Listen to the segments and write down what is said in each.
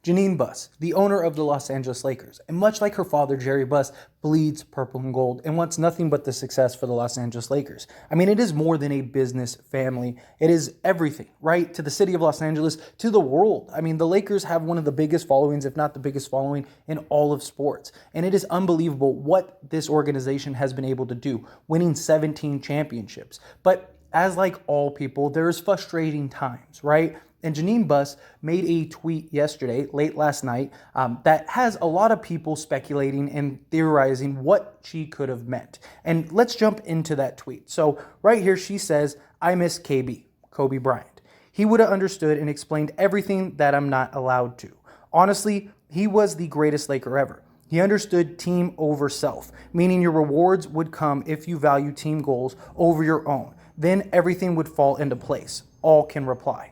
Jeanie Buss, the owner of the Los Angeles Lakers, and much like her father, Jerry Buss, bleeds purple and gold and wants nothing but the success for the Los Angeles Lakers. I mean, it is more than a business family. It is everything, right? To the city of Los Angeles, to the world. I mean, the Lakers have one of the biggest followings, if not the biggest following in all of sports. And it is unbelievable what this organization has been able to do, winning 17 championships. But as like all people, there's frustrating times, right? And Jeanie Buss made a tweet yesterday, late last night, that has a lot of people speculating and theorizing what she could have meant. And let's jump into that tweet. So right here, she says, "I miss KB, Kobe Bryant. He would have understood and explained everything that I'm not allowed to. Honestly, he was the greatest Laker ever. He understood team over self, meaning your rewards would come if you value team goals over your own. Then everything would fall into place. All can reply."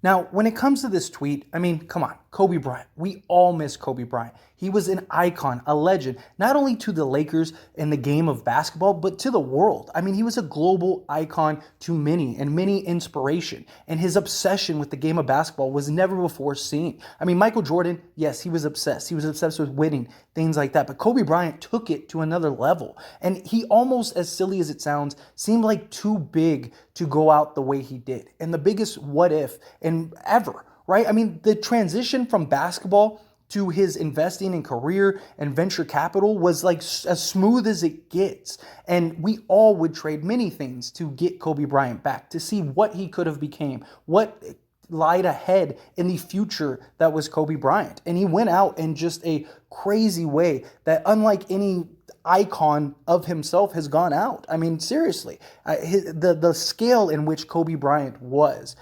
Now, when it comes to this tweet, I mean, come on, Kobe Bryant. We all miss Kobe Bryant. He was an icon, a legend, not only to the Lakers in the game of basketball, but to the world. I mean, he was a global icon to many and many inspiration. And his obsession with the game of basketball was never before seen. I mean, Michael Jordan, yes, he was obsessed. He was obsessed with winning, things like that. But Kobe Bryant took it to another level. And he almost, as silly as it sounds, seemed like too big to go out the way he did. And the biggest what if and ever, right? I mean, the transition from basketball to his investing in career and venture capital was like as smooth as it gets. And we all would trade many things to get Kobe Bryant back, to see what he could have became, what lied ahead in the future that was Kobe Bryant. And he went out in just a crazy way that, unlike any icon of himself, has gone out. I mean, seriously, the scale in which Kobe Bryant was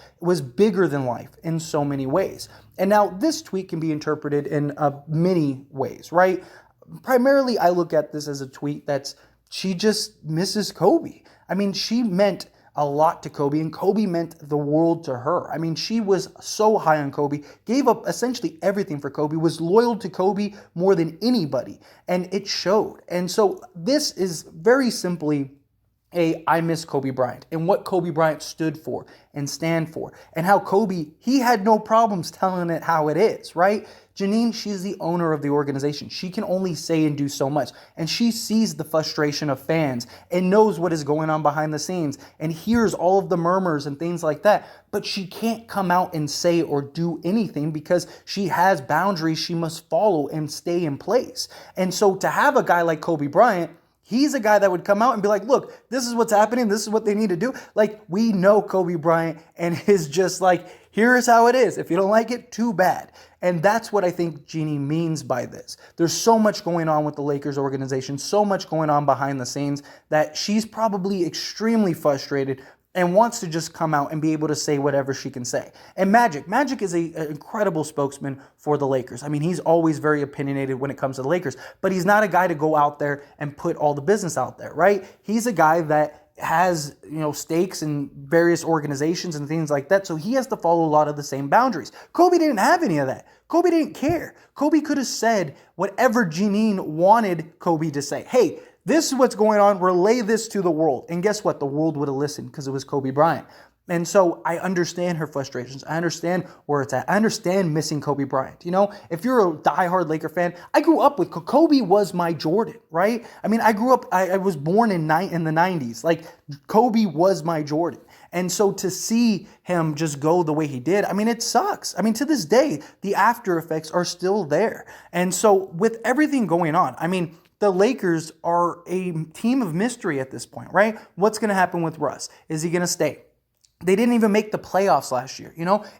bigger than life in so many ways. And now this tweet can be interpreted in many ways, right? Primarily, I look at this as a tweet she just misses Kobe. I mean, she meant a lot to Kobe, and Kobe meant the world to her. I mean, she was so high on Kobe, gave up essentially everything for Kobe, was loyal to Kobe more than anybody, and it showed. And so this is very simply I miss Kobe Bryant and what Kobe Bryant stood for and stand for, and how Kobe, he had no problems telling it how it is, right? Jeanie, she's the owner of the organization. She can only say and do so much, and she sees the frustration of fans and knows what is going on behind the scenes and hears all of the murmurs and things like that, but she can't come out and say or do anything because she has boundaries she must follow and stay in place. And so to have a guy like Kobe Bryant, he's a guy that would come out and be like, look, this is what's happening. This is what they need to do. Like, we know Kobe Bryant and is just like, here's how it is. If you don't like it, too bad. And that's what I think Jeanie means by this. There's so much going on with the Lakers organization, so much going on behind the scenes that she's probably extremely frustrated and wants to just come out and be able to say whatever she can say. And Magic is an incredible spokesman for the Lakers. I mean, he's always very opinionated when it comes to the Lakers, but he's not a guy to go out there and put all the business out there, right? He's a guy that has, stakes in various organizations and things like that, so he has to follow a lot of the same boundaries. Kobe didn't have any of that. Kobe didn't care. Kobe could have said whatever Jeanie wanted Kobe to say. Hey, this is what's going on. Relay this to the world. And guess what? The world would have listened because it was Kobe Bryant. And so I understand her frustrations. I understand where it's at. I understand missing Kobe Bryant. If you're a diehard Laker fan, I grew up with Kobe was my Jordan, right? I mean, I grew up, I was born in the 90s. Like, Kobe was my Jordan. And so to see him just go the way he did, I mean, it sucks. I mean, to this day, the after effects are still there. And so with everything going on, I mean, the Lakers are a team of mystery at this point, right? What's going to happen with Russ? Is he going to stay? They didn't even make the playoffs last year.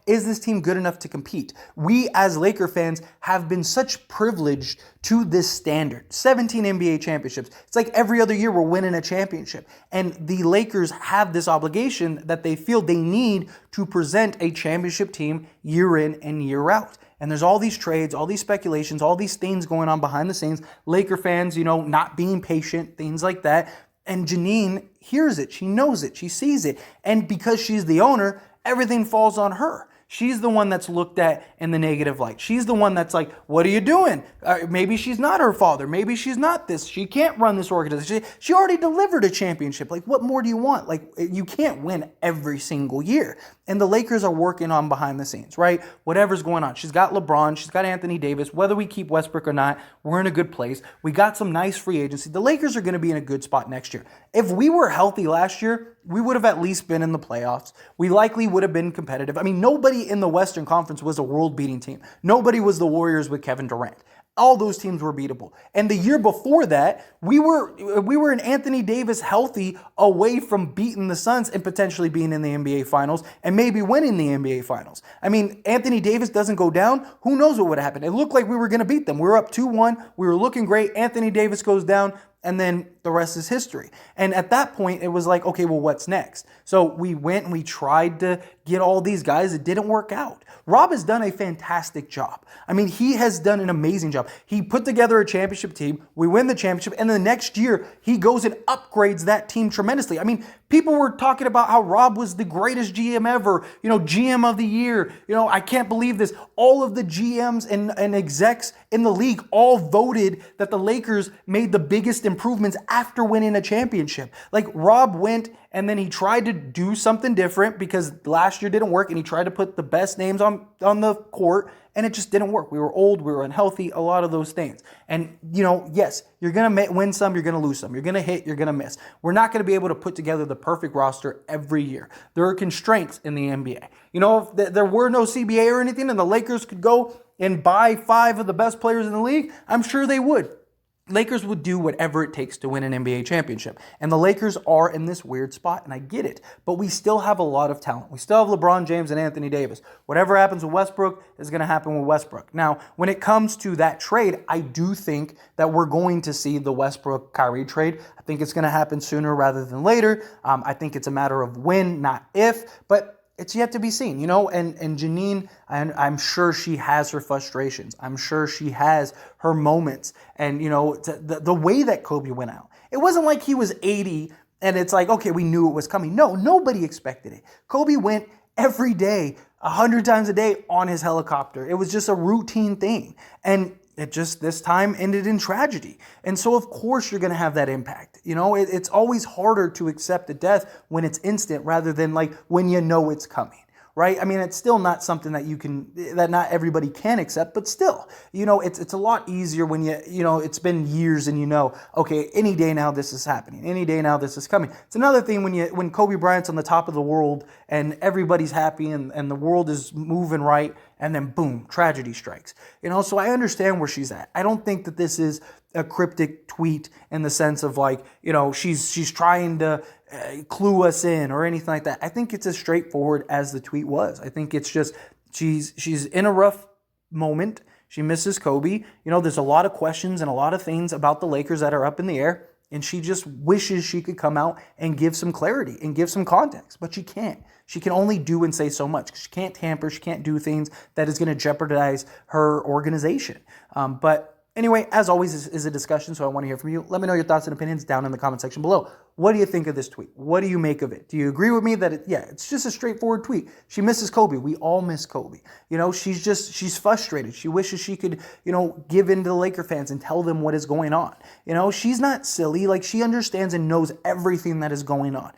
Is this team good enough to compete? We as Laker fans have been such privileged to this standard. 17 NBA championships. It's like every other year we're winning a championship. And the Lakers have this obligation that they feel they need to present a championship team year in and year out. And there's all these trades, all these speculations, all these things going on behind the scenes. Laker fans, not being patient, things like that. And Jeanie hears it. She knows it. She sees it. And because she's the owner, everything falls on her. She's the one that's looked at in the negative light. She's the one that's like, what are you doing? Maybe she's not her father. Maybe she's not this. She can't run this organization. She already delivered a championship. Like, what more do you want? Like, you can't win every single year. And the Lakers are working on behind the scenes, right? Whatever's going on. She's got LeBron. She's got Anthony Davis. Whether we keep Westbrook or not, we're in a good place. We got some nice free agency. The Lakers are going to be in a good spot next year. If we were healthy last year, we would have at least been in the playoffs. We likely would have been competitive. I mean, nobody in the Western Conference was a world-beating team. Nobody was the Warriors with Kevin Durant. All those teams were beatable. And the year before that, we were in Anthony Davis healthy away from beating the Suns and potentially being in the NBA Finals and maybe winning the NBA Finals. I mean, Anthony Davis doesn't go down. Who knows what would happen? It looked like we were going to beat them. We were up 2-1. We were looking great. Anthony Davis goes down. And then the rest is history. And at that point, it was like, okay, well, what's next? So we went and we tried to get all these guys. It didn't work out. Rob has done a fantastic job. I mean, he has done an amazing job. He put together a championship team. We win the championship. And the next year, he goes and upgrades that team tremendously. I mean, people were talking about how Rob was the greatest GM ever, GM of the year. I can't believe this. All of the GMs and execs in the league all voted that the Lakers made the biggest improvements after winning a championship. Like, Rob went and then he tried to do something different because last year didn't work, and he tried to put the best names on the court, and it just didn't work. We were old, we were unhealthy, a lot of those things. And, yes, you're going to win some, you're going to lose some. You're going to hit, you're going to miss. We're not going to be able to put together the perfect roster every year. There are constraints in the NBA. If there were no CBA or anything and the Lakers could go and buy 5 of the best players in the league, I'm sure they would. Lakers would do whatever it takes to win an NBA championship. And the Lakers are in this weird spot, and I get it. But we still have a lot of talent. We still have LeBron James and Anthony Davis. Whatever happens with Westbrook is going to happen with Westbrook. Now, when it comes to that trade, I do think that we're going to see the Westbrook-Kyrie trade. I think it's going to happen sooner rather than later. I think it's a matter of when, not if. But it's yet to be seen, and Jeanie, I'm sure she has her frustrations. I'm sure she has her moments. And, the way that Kobe went out, it wasn't like he was 80 and it's like, okay, we knew it was coming. No, nobody expected it. Kobe went every day, 100 times a day on his helicopter. It was just a routine thing. And it just this time ended in tragedy. And so, of course, you're going to have that impact. It's always harder to accept a death when it's instant rather than like when you know it's coming. Right? I mean, it's still not something that not everybody can accept, but still, it's a lot easier when it's been years and okay, any day now this is happening. Any day now this is coming. It's another thing when Kobe Bryant's on the top of the world and everybody's happy and the world is moving right, and then boom, tragedy strikes. So I understand where she's at. I don't think that this is a cryptic tweet in the sense of like, she's trying to clue us in or anything like that. I think it's as straightforward as the tweet was. I think it's just she's in a rough moment. She misses Kobe. There's a lot of questions and a lot of things about the Lakers that are up in the air, and she just wishes she could come out and give some clarity and give some context, but she can't. She can only do and say so much. She can't tamper. She can't do things that is going to jeopardize her organization. But anyway, as always, this is a discussion, so I want to hear from you. Let me know your thoughts and opinions down in the comment section below. What do you think of this tweet? What do you make of it? Do you agree with me that it's just a straightforward tweet? She misses Kobe. We all miss Kobe. She's frustrated. She wishes she could, give in to the Laker fans and tell them what is going on. She's not silly. Like, she understands and knows everything that is going on,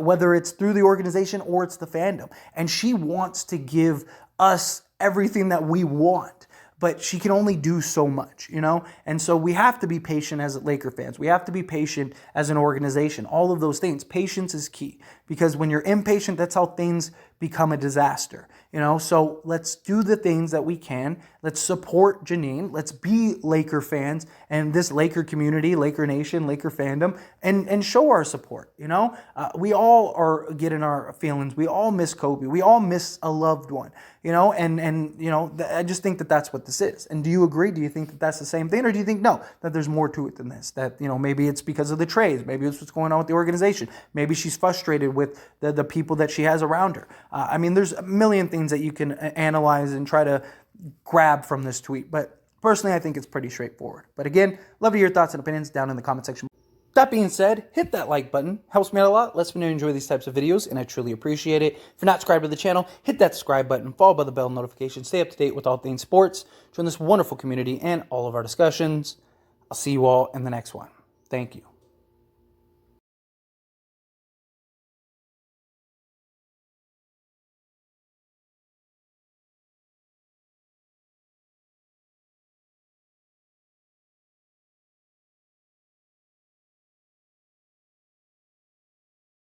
whether it's through the organization or it's the fandom. And she wants to give us everything that we want. But she can only do so much, And so we have to be patient as Laker fans. We have to be patient as an organization. All of those things. Patience is key. Because when you're impatient, that's how things become a disaster. So let's do the things that we can. Let's support Jeanie. Let's be Laker fans and this Laker community, Laker Nation, Laker fandom, and show our support. We all are getting our feelings. We all miss Kobe. We all miss a loved one. I just think that that's what this is. And do you agree? Do you think that that's the same thing, or do you think no, that there's more to it than this? That maybe it's because of the trades. Maybe it's what's going on with the organization. Maybe she's frustrated with the people that she has around her. There's a million things that you can analyze and try to grab from this tweet. But personally, I think it's pretty straightforward. But again, love to hear your thoughts and opinions down in the comment section. That being said, hit that like button. Helps me out a lot. Lets me know you enjoy these types of videos, and I truly appreciate it. If you're not subscribed to the channel, hit that subscribe button, followed by the bell notification. Stay up to date with all things sports. Join this wonderful community and all of our discussions. I'll see you all in the next one. Thank you.